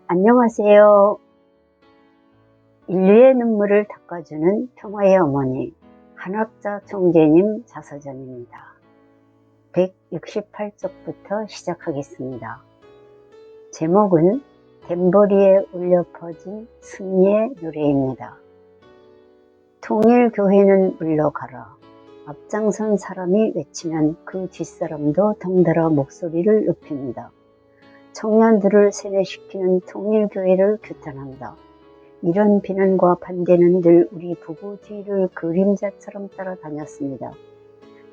안녕하세요. 인류의 눈물을 닦아주는 평화의 어머니 한학자 총재님 자서전입니다. 168쪽부터 시작하겠습니다. 제목은 덴버리에 울려 퍼진 승리의 노래입니다. 통일교회는 물러가라. 앞장선 사람이 외치면 그 뒷사람도 덩달아 목소리를 높입니다. 청년들을 세뇌시키는 통일교회를 규탄한다. 이런 비난과 반대는 늘 우리 부부 뒤를 그림자처럼 따라다녔습니다.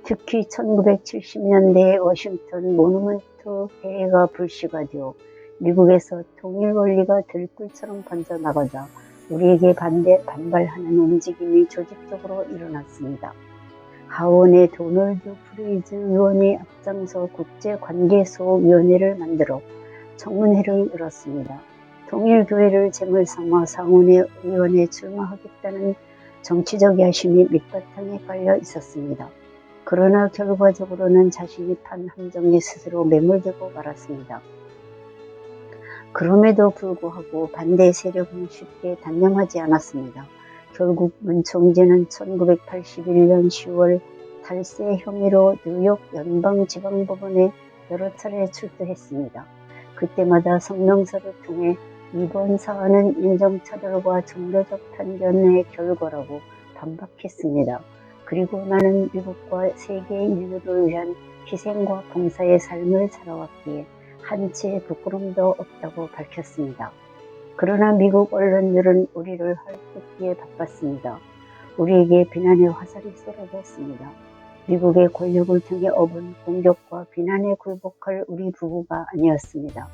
특히 1970년대의 워싱턴 모누먼트 회의가 불씨가 되어 미국에서 통일 원리가 들불처럼 번져나가자 우리에게 반발하는 움직임이 조직적으로 일어났습니다. 하원의 도널드 프레이즈 의원이 앞장서 국제관계소위원회를 만들어 청문회를 열었습니다. 통일교회를 제물삼아 상원의 의원에 출마하겠다는 정치적 야심이 밑바탕에 깔려 있었습니다. 그러나 결과적으로는 자신이 판 함정에 스스로 매몰되고 말았습니다. 그럼에도 불구하고 반대 세력은 쉽게 단념하지 않았습니다. 결국 문 총재는 1981년 10월 탈세 혐의로 뉴욕 연방지방법원에 여러 차례 출두했습니다. 그때마다 성명서를 통해 이번 사안은 인종차별과 종교적 편견의 결과라고 반박했습니다. 그리고 나는 미국과 세계 인류를 위한 희생과 봉사의 삶을 살아왔기에 한치의 부끄럼도 없다고 밝혔습니다. 그러나 미국 언론들은 우리를 헐뜯기에 바빴습니다. 우리에게 비난의 화살이 쏟아졌습니다. 미국의 권력을 통해 업은 공격과 비난에 굴복할 우리 부부가 아니었습니다.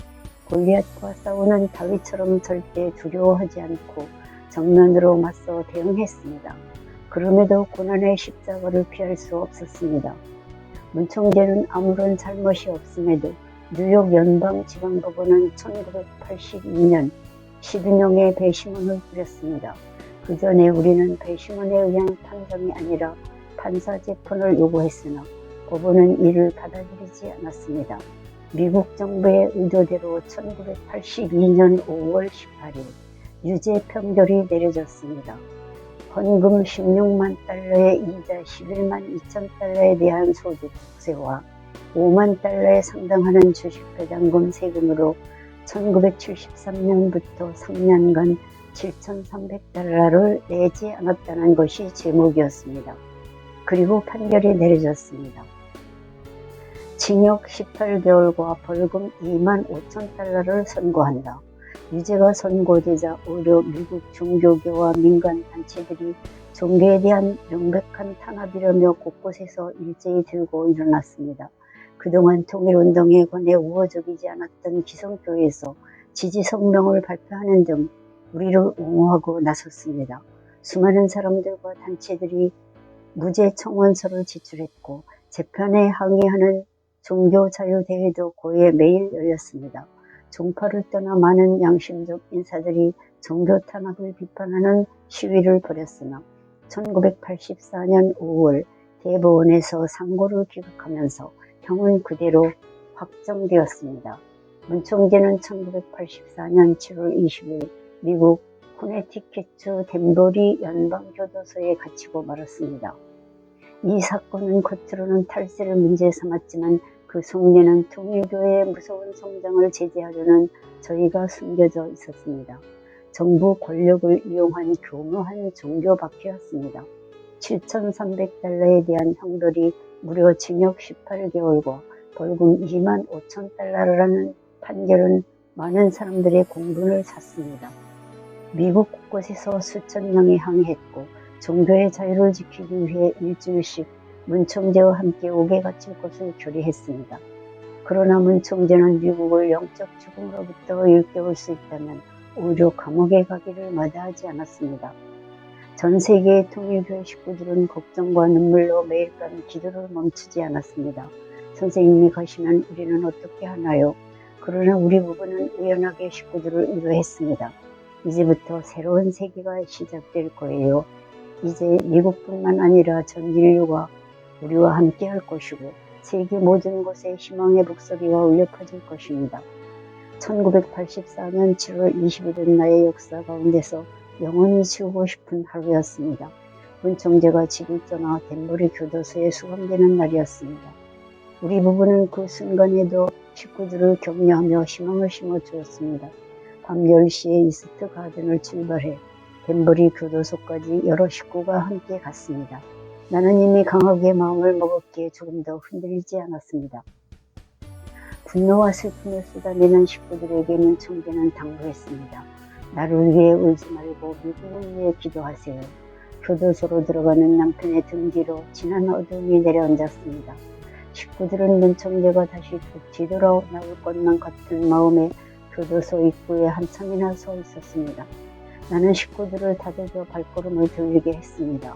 골리앗과 싸우는 다윗처럼 절대 두려워하지 않고 정면으로 맞서 대응했습니다. 그럼에도 고난의 십자가를 피할 수 없었습니다. 문 총재는 아무런 잘못이 없음에도 뉴욕 연방지방법원은 1982년 12명의 배심원을 꾸렸습니다. 그 전에 우리는 배심원에 의한 판정이 아니라 판사 재판을 요구했으나 법원은 이를 받아들이지 않았습니다. 미국 정부의 의도대로 1982년 5월 18일 유죄 판결이 내려졌습니다. 헌금 16만 달러의 이자 11만 2천 달러에 대한 소득세와 5만 달러에 상당하는 주식배당금 세금으로 1973년부터 3년간 7,300달러를 내지 않았다는 것이 제목이었습니다. 그리고 판결이 내려졌습니다. 징역 18개월과 벌금 2만 5천 달러를 선고한다. 유죄가 선고되자 오히려 미국 종교계와 민간단체들이 종교에 대한 명백한 탄압이라며 곳곳에서 일제히 들고 일어났습니다. 그동안 통일운동에 관해 우호적이지 않았던 기성교회에서 지지 성명을 발표하는 등 우리를 옹호하고 나섰습니다. 수많은 사람들과 단체들이 무죄 청원서를 제출했고 재판에 항의하는 종교자유대회도 고에 매일 열렸습니다. 종파를 떠나 많은 양심적 인사들이 종교 탄압을 비판하는 시위를 벌였으나 1984년 5월 대법원에서 상고를 기각하면서 형은 그대로 확정되었습니다. 문 총재는 1984년 7월 20일 미국 코네티켓주 덴버리 연방교도소에 갇히고 말았습니다. 이 사건은 겉으로는 탈세를 문제 삼았지만 그 속내는 통일교회의 무서운 성장을 제재하려는 저희가 숨겨져 있었습니다. 정부 권력을 이용한 교묘한 종교 박해였습니다. 7,300달러에 대한 형벌이 무려 징역 18개월과 벌금 2만 5천 달러라는 판결은 많은 사람들의 공분을 샀습니다. 미국 곳곳에서 수천 명이 항의했고 종교의 자유를 지키기 위해 일주일씩 문 총재와 함께 옥에 갇힐 것을 결의했습니다. 그러나 문 총재는 미국을 영적 죽음으로부터 일깨울 수 있다면 오히려 감옥에 가기를 마다하지 않았습니다. 전 세계의 통일교회 식구들은 걱정과 눈물로 매일 밤 기도를 멈추지 않았습니다. 선생님이 가시면 우리는 어떻게 하나요? 그러나 우리 부부는 우연하게 식구들을 위로했습니다. 이제부터 새로운 세계가 시작될 거예요. 이제 미국뿐만 아니라 전 인류가 우리와 함께 할 것이고 세계 모든 곳에 희망의 목소리가 울려 퍼질 것입니다. 1984년 7월 20일은 나의 역사 가운데서 영원히 지우고 싶은 하루였습니다. 문총재가 집을 떠나 덴버리 교도소에 수감되는 날이었습니다. 우리 부부는 그 순간에도 식구들을 격려하며 희망을 심어주었습니다. 밤 10시에 이스트 가든을 출발해 덴버리 교도소까지 여러 식구가 함께 갔습니다. 나는 이미 강하게 마음을 먹었기에 조금 더 흔들리지 않았습니다. 분노와 슬픔을 쏟아내는 식구들에게 문총재는 당부했습니다. 나를 위해 울지 말고 미국을 위해 기도하세요. 교도소로 들어가는 남편의 등 뒤로 진한 어둠이 내려앉았습니다. 식구들은 문총재가 다시 뒤돌아 나올 것만 같은 마음에 교도소 입구에 한참이나 서 있었습니다. 나는 식구들을 다독여 발걸음을 돌리게 했습니다.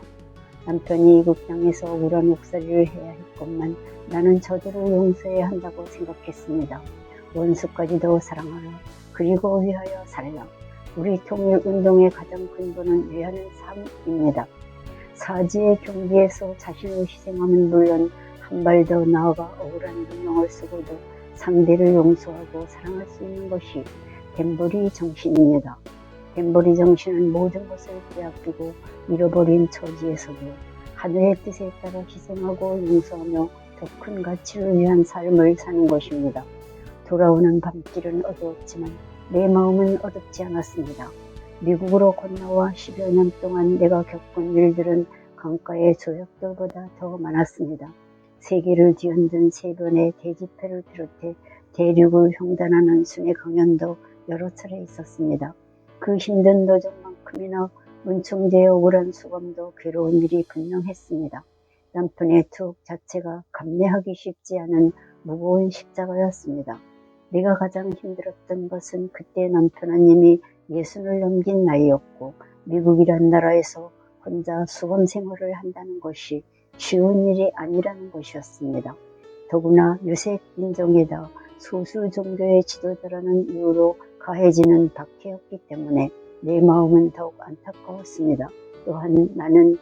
남편이 이국 땅에서 억울한 옥살이를 해야 했건만 나는 저들을 용서해야 한다고 생각했습니다. 원수까지도 사랑하라. 그리고 위하여 살라. 우리 통일운동의 가장 근본은 위하는 삶입니다. 사지의 경기에서 자신을 희생하면 물론 한 발 더 나아가 억울한 누명을 쓰고도 상대를 용서하고 사랑할 수 있는 것이 덴버리 정신입니다. 덴버리 정신은 모든 것을 빼앗기고 잃어버린 처지에서도 하늘의 뜻에 따라 희생하고 용서하며 더 큰 가치를 위한 삶을 사는 것입니다. 돌아오는 밤길은 어두웠지만 내 마음은 어둡지 않았습니다. 미국으로 건너와 10여 년 동안 내가 겪은 일들은 강가의 조약돌보다 더 많았습니다. 세계를 뒤흔든 3번의 대집회를 비롯해 대륙을 횡단하는 순회 강연도 여러 차례 있었습니다. 그 힘든 도전만큼이나 문총재의 억울한 수감도 괴로운 일이 분명했습니다. 남편의 투옥 자체가 감내하기 쉽지 않은 무거운 십자가였습니다. 내가 가장 힘들었던 것은 그때 남편은 이미 60을 넘긴 나이였고 미국이란 나라에서 혼자 수감 생활을 한다는 것이 쉬운 일이 아니라는 것이었습니다. 더구나 유색 인종에다 소수 종교의 지도자라는 이유로 가해지는 박해였기 때문에 내 마음은 더욱 안타까웠습니다. 또한 나는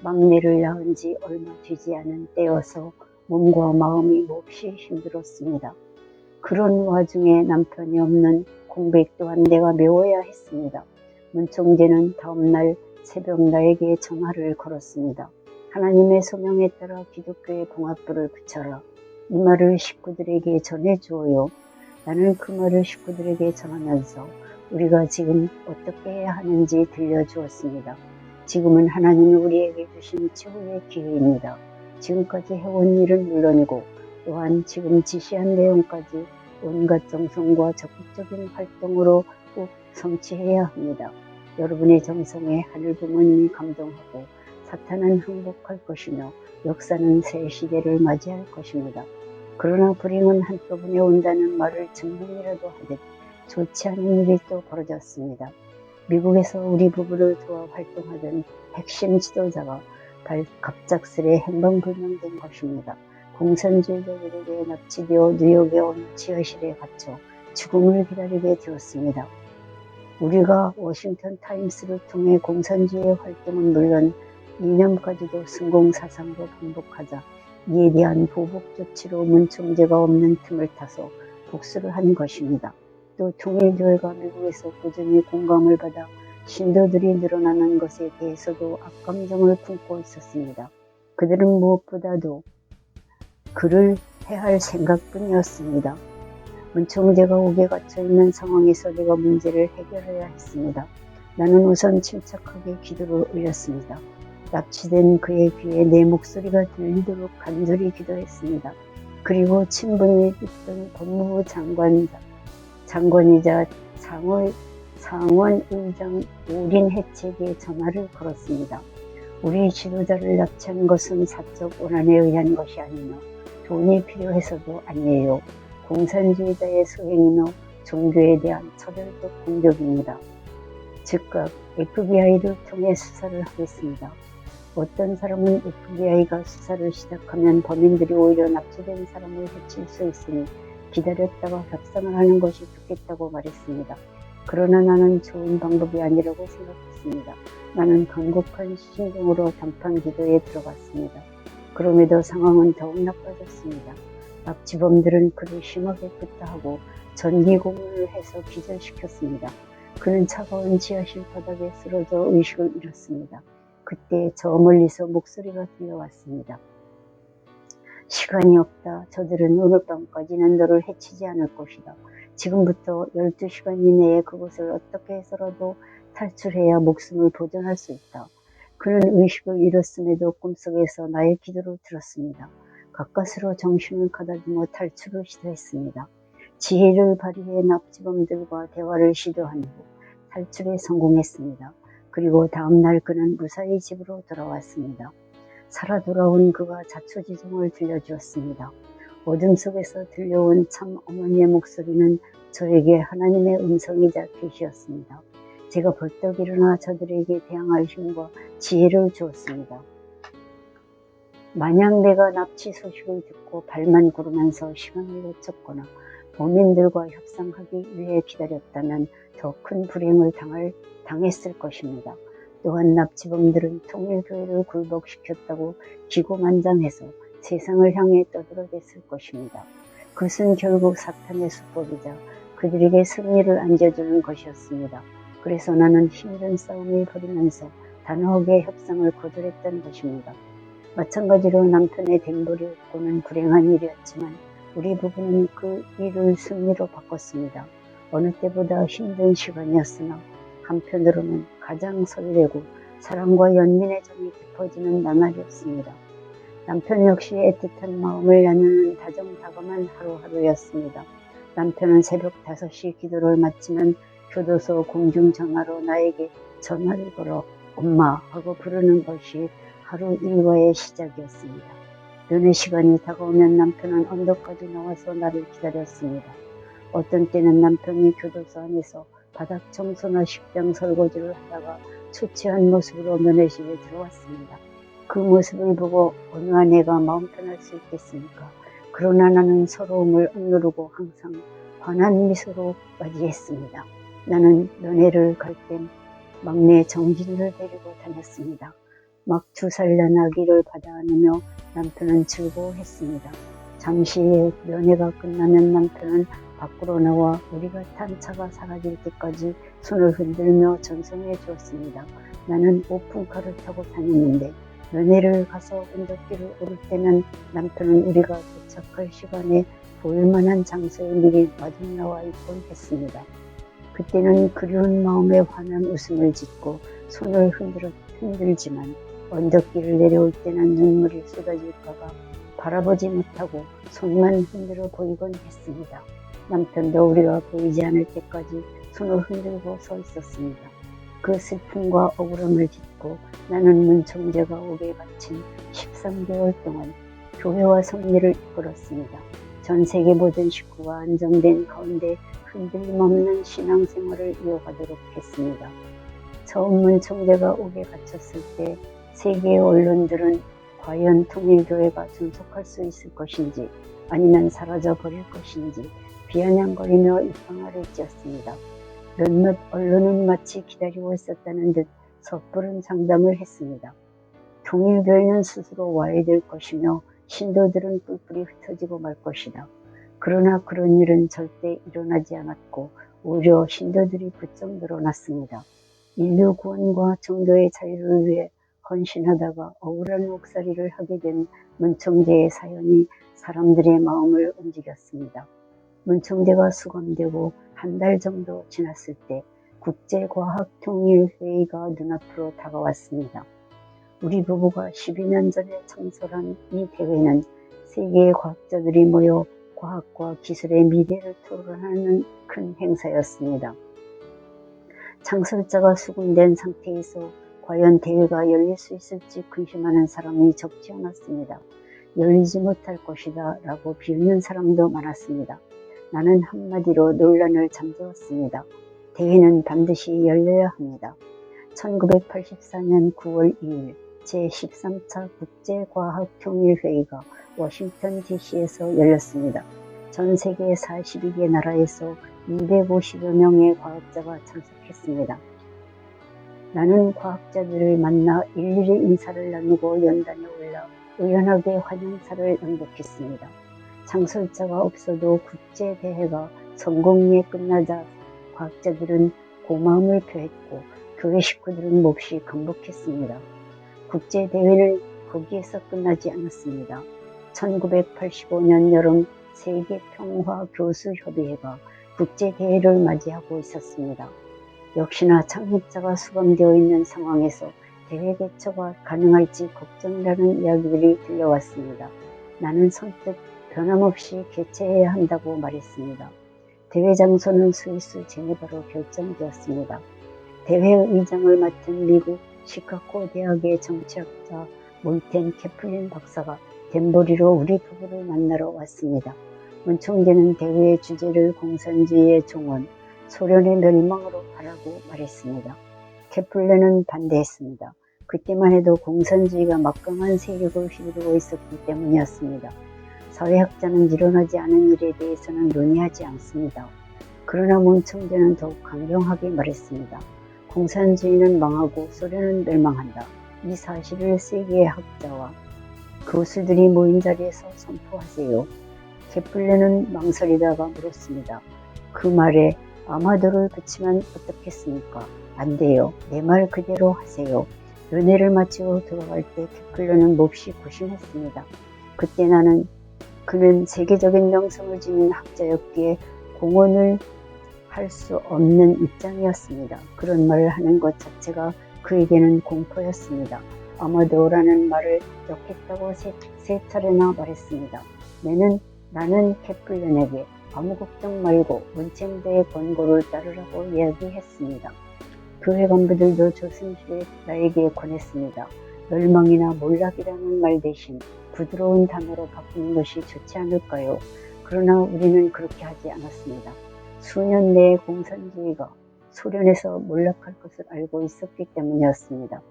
막내를 낳은 지 얼마 되지 않은 때여서 몸과 마음이 몹시 힘들었습니다. 그런 와중에 남편이 없는 공백 또한 내가 메워야 했습니다. 문총재는 다음날 새벽 나에게 전화를 걸었습니다. 하나님의 소명에 따라 기독교의 봉합부를 붙여라. 이 말을 식구들에게 전해주어요. 나는 그 말을 식구들에게 전하면서 우리가 지금 어떻게 해야 하는지 들려주었습니다. 지금은 하나님이 우리에게 주신 최후의 기회입니다. 지금까지 해온 일은 물론이고 또한 지금 지시한 내용까지 온갖 정성과 적극적인 활동으로 꼭 성취해야 합니다. 여러분의 정성에 하늘 부모님이 감동하고 사탄은 항복할 것이며 역사는 새 시대를 맞이할 것입니다. 그러나 불행은 한꺼번에 온다는 말을 증명이라도 하듯 좋지 않은 일이 또 벌어졌습니다. 미국에서 우리 부부를 도와 활동하던 핵심 지도자가 갑작스레 행방불명된 것입니다. 공산주의자들에게 납치되어 뉴욕의 어느 지하실에 갇혀 죽음을 기다리게 되었습니다. 우리가 워싱턴 타임스를 통해 공산주의의 활동은 물론 이념까지도 성공사상으로 반복하자 이에 대한 보복 조치로 문총재가 없는 틈을 타서 복수를 한 것입니다. 또 통일교회가 미국에서 꾸준히 공감을 받아 신도들이 늘어나는 것에 대해서도 악감정을 품고 있었습니다. 그들은 무엇보다도 그를 해할 생각뿐이었습니다. 문총재가 옥에 갇혀있는 상황에서 내가 문제를 해결해야 했습니다. 나는 우선 침착하게 기도를 올렸습니다. 납치된 그의 귀에 내 목소리가 들리도록 간절히 기도했습니다. 그리고 친분이 있던 법무부 장관이자 상원의장 오린 해책에 전화를 걸었습니다. 우리 지도자를 납치한 것은 사적 원한에 의한 것이 아니며 돈이 필요해서도 아니에요. 공산주의자의 소행이며 종교에 대한 차별적 공격입니다. 즉각 FBI를 통해 수사를 하겠습니다. 어떤 사람은 FBI가 수사를 시작하면 범인들이 오히려 납치된 사람을 해칠 수 있으니 기다렸다가 협상을 하는 것이 좋겠다고 말했습니다. 그러나 나는 좋은 방법이 아니라고 생각했습니다. 나는 간곡한 심정으로 단판 기도에 들어갔습니다. 그럼에도 상황은 더욱 나빠졌습니다. 납치범들은 그를 심하게 구타하고 전기 고문을 해서 기절시켰습니다. 그는 차가운 지하실 바닥에 쓰러져 의식을 잃었습니다. 그때 저 멀리서 목소리가 들려왔습니다. 시간이 없다. 저들은 오늘 밤까지는 너를 해치지 않을 것이다. 지금부터 12시간 이내에 그곳을 어떻게 해서라도 탈출해야 목숨을 보존할 수 있다. 그는 의식을 잃었음에도 꿈속에서 나의 기도를 들었습니다. 가까스로 정신을 가다듬어 탈출을 시도했습니다. 지혜를 발휘해 납치범들과 대화를 시도한 후 탈출에 성공했습니다. 그리고 다음날 그는 무사히 집으로 돌아왔습니다. 살아 돌아온 그가 자초지종을 들려주었습니다. 어둠 속에서 들려온 참 어머니의 목소리는 저에게 하나님의 음성이자 계시였습니다. 제가 벌떡 일어나 저들에게 대항할 힘과 지혜를 주었습니다. 만약 내가 납치 소식을 듣고 발만 구르면서 시간을 놓쳤거나 범인들과 협상하기 위해 기다렸다면 더 큰 불행을 당했을 것입니다. 또한 납치범들은 통일교회를 굴복시켰다고 기고만장해서 세상을 향해 떠들어댔을 것입니다. 그것은 결국 사탄의 수법이자 그들에게 승리를 안겨주는 것이었습니다. 그래서 나는 힘든 싸움을 벌이면서 단호하게 협상을 거절했던 것입니다. 마찬가지로 남편의 댕벌이 없고는 불행한 일이었지만 우리 부부는 그 일을 승리로 바꿨습니다. 어느 때보다 힘든 시간이었으나 한편으로는 가장 설레고 사랑과 연민의 정이 깊어지는 나날이었습니다. 남편 역시 애틋한 마음을 나누는 다정다감한 하루하루였습니다. 남편은 새벽 5시 기도를 마치면 교도소 공중전화로 나에게 전화를 걸어 엄마 하고 부르는 것이 하루 일과의 시작이었습니다. 면회 시간이 다가오면 남편은 언덕까지 나와서 나를 기다렸습니다. 어떤 때는 남편이 교도소 안에서 바닥 청소나 식당 설거지를 하다가 초췌한 모습으로 면회실에 들어왔습니다. 그 모습을 보고 어느 아내가 마음 편할 수 있겠습니까? 그러나 나는 서러움을 억누르고 항상 환한 미소로 맞이했습니다. 나는 면회를 갈 땐 막내 정진이를 데리고 다녔습니다. 막 2살 난 아기를 받아 안으며 남편은 즐거워했습니다. 잠시 후에 면회가 끝나면 남편은 밖으로 나와 우리가 탄 차가 사라질 때까지 손을 흔들며 전송해 주었습니다. 나는 오픈카를 타고 다녔는데 면회를 가서 언덕길을 오를 때면 남편은 우리가 도착할 시간에 보일 만한 장소에 미리 마중 나와 있곤 했습니다. 그때는 그리운 마음에 환한 웃음을 짓고 손을 흔들지만 언덕길을 내려올 때는 눈물이 쏟아질까봐 바라보지 못하고 손만 흔들어 보이곤 했습니다. 남편도 우리가 보이지 않을 때까지 손을 흔들고 서 있었습니다. 그 슬픔과 억울함을 딛고 나는 문총재가 옥에 갇힌 13개월 동안 교회와 섭리를 이끌었습니다. 전 세계 모든 식구가 안정된 가운데 흔들림 없는 신앙생활을 이어가도록 했습니다. 처음 문총재가 옥에 갇혔을 때 세계의 언론들은 과연 통일교회가 존속할 수 있을 것인지 아니면 사라져 버릴 것인지 비아냥거리며 입방아를 찧었습니다. 몇몇 언론은 마치 기다리고 있었다는 듯 섣부른 장담을 했습니다. 통일교회는 스스로 와야 될 것이며 신도들은 뿔뿔이 흩어지고 말 것이다. 그러나 그런 일은 절대 일어나지 않았고 오히려 신도들이 부쩍 늘어났습니다. 인류 구원과 종교의 자유를 위해 헌신하다가 억울한 목살이를 하게 된 문총재의 사연이 사람들의 마음을 움직였습니다. 문총재가 수감되고 한 달 정도 지났을 때 국제과학통일회의가 눈앞으로 다가왔습니다. 우리 부부가 12년 전에 창설한 이 대회는 세계의 과학자들이 모여 과학과 기술의 미래를 토론하는 큰 행사였습니다. 창설자가 수군된 상태에서 과연 대회가 열릴 수 있을지 근심하는 사람이 적지 않았습니다. 열리지 못할 것이다 라고 비웃는 사람도 많았습니다. 나는 한마디로 논란을 잠재웠습니다. 대회는 반드시 열려야 합니다. 1984년 9월 2일 제13차 국제과학통일회의가 워싱턴 DC에서 열렸습니다. 전 세계 42개 나라에서 250여 명의 과학자가 참석했습니다. 나는 과학자들을 만나 일일이 인사를 나누고 연단에 올라 의연하게 환영사를 낭독했습니다. 창설자가 없어도 국제대회가 성공리에 끝나자 과학자들은 고마움을 표했고 교회 식구들은 몹시 감복했습니다. 국제대회는 거기에서 끝나지 않았습니다. 1985년 여름 세계평화교수협의회가 국제대회를 맞이하고 있었습니다. 역시나 창립자가 수감되어 있는 상황에서 대회 개최가 가능할지 걱정이라는 이야기들이 들려왔습니다. 나는 선뜻 변함없이 개최해야 한다고 말했습니다. 대회 장소는 스위스 제네바로 결정되었습니다. 대회 의장을 맡은 미국 시카고 대학의 정치학자 몰텐 캐플린 박사가 덴버리로 우리 부부를 만나러 왔습니다. 문 총재는 대회의 주제를 공산주의의 종언, 소련의 멸망으로 하라고 말했습니다. 캐플린은 반대했습니다. 그때만 해도 공산주의가 막강한 세력을 휘두르고 있었기 때문이었습니다. 사회학자는 일어나지 않은 일에 대해서는 논의하지 않습니다. 그러나 문 총재는 더욱 강경하게 말했습니다. 공산주의는 망하고 소련은 멸망한다. 이 사실을 세계의 학자와 교수들이 모인 자리에서 선포하세요. 캐플린은 망설이다가 물었습니다. 그 말에 아마도를 붙이면 어떻겠습니까? 안 돼요. 내 말 그대로 하세요. 연회를 마치고 들어갈 때 캐플린은 몹시 고심했습니다. 그때 그는 세계적인 명성을 지닌 학자였기에 공언을 할 수 없는 입장이었습니다. 그런 말을 하는 것 자체가 그에게는 공포였습니다. 아마도라는 말을 엮겠다고 세 차례나 말했습니다. 나는 캐플린에게 아무 걱정 말고 문총재의 권고를 따르라고 이야기했습니다. 교회 간부들도 조심스레 나에게 권했습니다. 멸망이나 몰락이라는 말 대신 부드러운 단어로 바꾸는 것이 좋지 않을까요? 그러나 우리는 그렇게 하지 않았습니다. 수년 내에 공산주의가 소련에서 몰락할 것을 알고 있었기 때문이었습니다.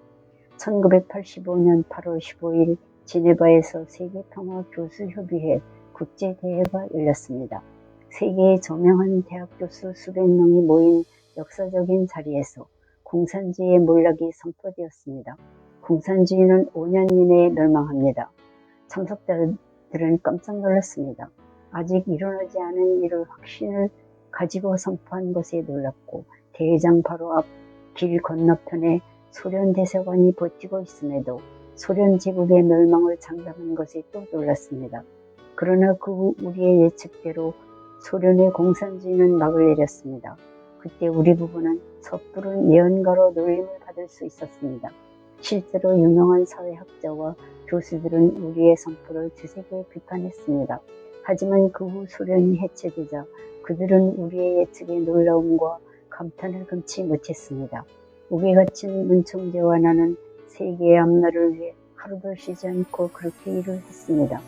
1985년 8월 15일 제네바에서 세계평화교수협의회 국제대회가 열렸습니다. 세계의 저명한 대학 교수 수백 명이 모인 역사적인 자리에서 공산주의의 몰락이 선포되었습니다. 공산주의는 5년 이내에 멸망합니다. 참석자들은 깜짝 놀랐습니다. 아직 일어나지 않은 일을 확신을 가지고 선포한 것에 놀랐고 대회장 바로 앞 길 건너편에 소련 대사관이 버티고 있음에도 소련 제국의 멸망을 장담한 것에 또 놀랐습니다. 그러나 그 후 우리의 예측대로 소련의 공산주의는 막을 내렸습니다. 그때 우리 부부는 섣부른 예언가로 놀림을 받을 수 있었습니다. 실제로 유명한 사회학자와 교수들은 우리의 선포를 두세게 비판했습니다. 하지만 그 후 소련이 해체되자 그들은 우리의 예측의 놀라움과 감탄을 금치 못했습니다. 옥에 갇힌 문 총재와 나는 세계의 앞날을 위해 하루도 쉬지 않고 그렇게 일을 했습니다.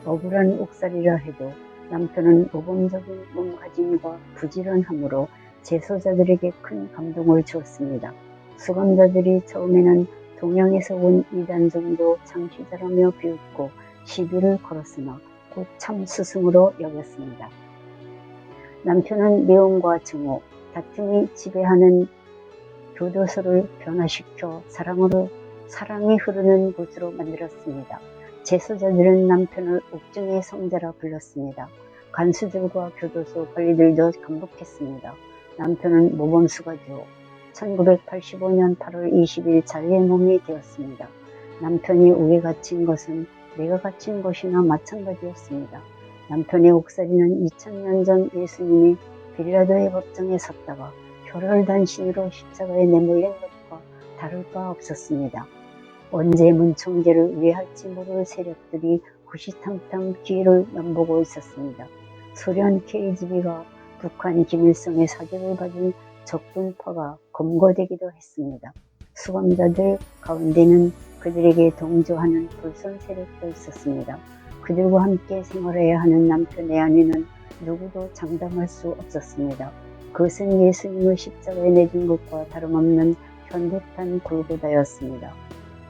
억울한 옥살이라 해도 남편은 모범적인 몸가짐과 부지런함으로 제소자들에게 큰 감동을 주었습니다. 수감자들이 처음에는 동양에서 온 이단 정도 창시자라며 비웃고 시비를 걸었으나 곧 참 스승으로 여겼습니다. 남편은 미움과 증오, 다툼이 지배하는 교도소를 변화시켜 사랑이 흐르는 곳으로 만들었습니다. 제소자들은 남편을 옥중의 성자라 불렀습니다. 간수들과 교도소 관리들도 감복했습니다. 남편은 모범수가 되어 1985년 8월 20일 자유의 몸이 되었습니다. 남편이 옥에 갇힌 것은 내가 갇힌 것이나 마찬가지였습니다. 남편의 옥살이는 2000년 전 예수님이 빌라도의 법정에 섰다가 혈혈단신으로 십자가에 내몰린 것과 다를 바 없었습니다. 언제 문 총재를 위할지 모를 세력들이 후시탐탐 기회를 엿보고 있었습니다. 소련 KGB가 북한 김일성의 사격을 받은 적군파가 검거되기도 했습니다. 수감자들 가운데는 그들에게 동조하는 불선 세력도 있었습니다. 그들과 함께 생활해야 하는 남편의 아내는 누구도 장담할 수 없었습니다. 그것은 예수님을 십자가에 내준 것과 다름없는 현대판 골고다였습니다.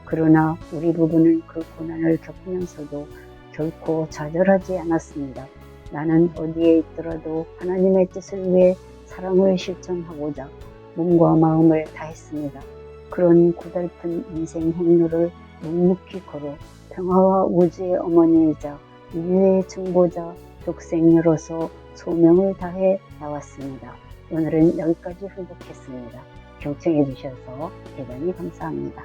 그러나 우리 부부는 그 고난을 겪으면서도 결코 좌절하지 않았습니다. 나는 어디에 있더라도 하나님의 뜻을 위해 사랑을 실천하고자 몸과 마음을 다했습니다. 그런 고달픈 인생 행로를 묵묵히 걸어 평화와 우주의 어머니이자 인류의 중보자 독생녀로서 소명을 다해 나왔습니다. 오늘은 여기까지 훈독했습니다. 경청해 주셔서 대단히 감사합니다.